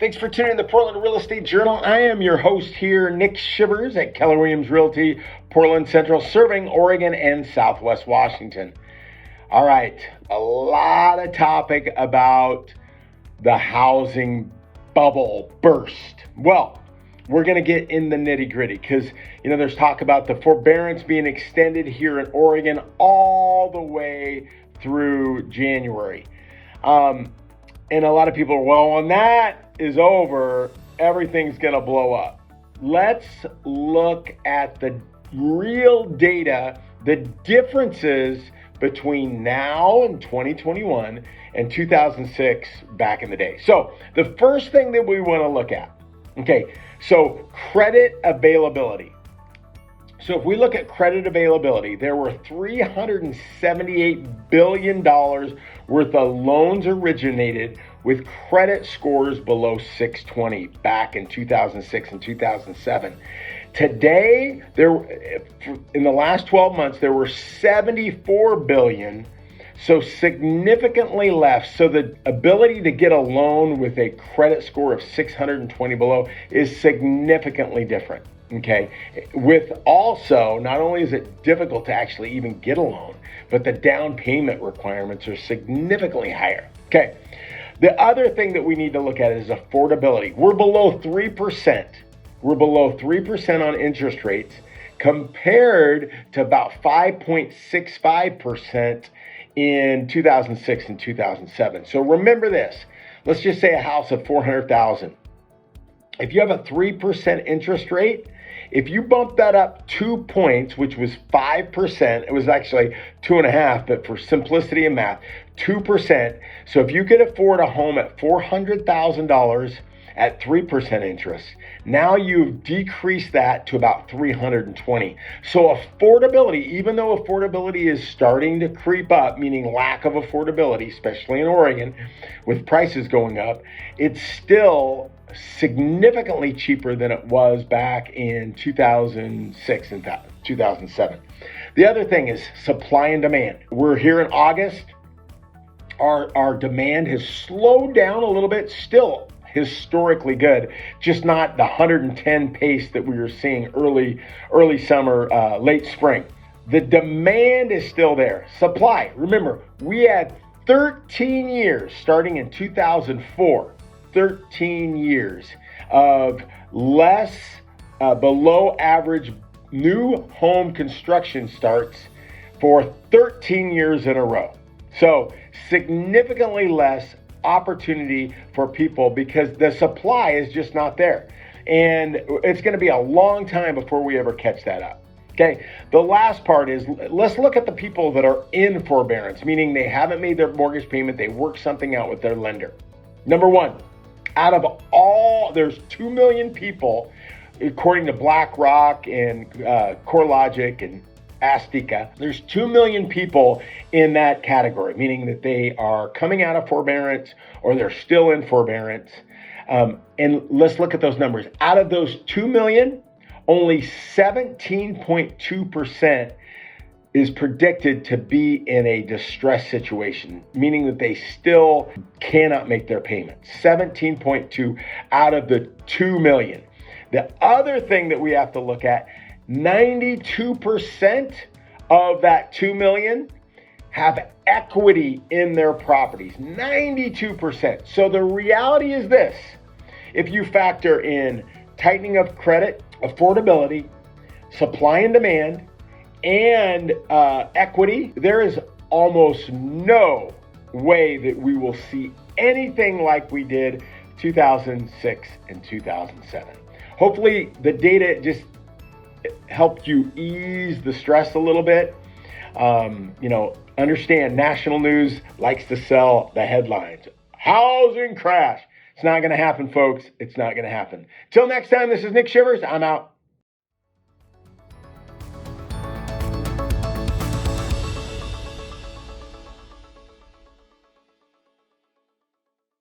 Thanks for tuning in to the Portland Real Estate Journal. I am your host here, Nick Shivers at Keller Williams Realty, Portland Central, serving Oregon and Southwest Washington. All right, a lot of topic about the housing bubble burst. Well, we're going to get in the nitty gritty because, there's talk about the forbearance being extended here in Oregon all the way through January. And a lot of people are, well, when that is over, everything's going to blow up. Let's look at the real data, the differences between now and 2021 and 2006 back in the day. So the first thing that we want to look at, so credit availability. So if we look at credit availability, there were $378 billion worth of loans originated with credit scores below 620 back in 2006 and 2007. Today, in the last 12 months, there were 74 billion, so significantly less. So the ability to get a loan with a credit score of 620 below is significantly different. With also, not only is it difficult to actually even get a loan, but the down payment requirements are significantly higher. The other thing that we need to look at is affordability. We're below 3%. We're below 3% on interest rates compared to about 5.65% in 2006 and 2007. So remember this. Let's just say a house of $400,000. If you have a 3% interest rate, if you bump that up 2 points, which was 5%, it was actually 2.5, but for simplicity of math, 2%. So if you could afford a home at $400,000 at 3% interest, now you've decreased that to about 320. So affordability, even though affordability is starting to creep up, meaning lack of affordability, especially in Oregon, with prices going up, it's still significantly cheaper than it was back in 2006 and 2007. The other thing is supply and demand. We're here in August. Our demand has slowed down a little bit, still historically good, just not the 110 pace that we were seeing early summer, late spring. The demand is still there. Supply, remember, we had 13 years starting in 2004. 13 years of less below average new home construction starts for 13 years in a row. So significantly less opportunity for people because the supply is just not there. And it's going to be a long time before we ever catch that up. The last part is, let's look at the people that are in forbearance, meaning they haven't made their mortgage payment, they work something out with their lender. Number one, out of all, there's 2 million people, according to BlackRock and CoreLogic and Astica, there's 2 million people in that category, meaning that they are coming out of forbearance or they're still in forbearance. And let's look at those numbers. Out of those 2 million, only 17.2% is predicted to be in a distressed situation, meaning that they still cannot make their payments. 17.2 out of the 2 million. The other thing that we have to look at, 92% of that 2 million have equity in their properties. 92%. So the reality is this: if you factor in tightening of credit, affordability, supply and demand, and equity, there is almost no way that we will see anything like we did 2006 and 2007. Hopefully the data just helped you ease the stress a little bit. Understand national news likes to sell the headlines. Housing crash. It's not going to happen, folks. It's not going to happen. Till next time, this is Nick Shivers. I'm out.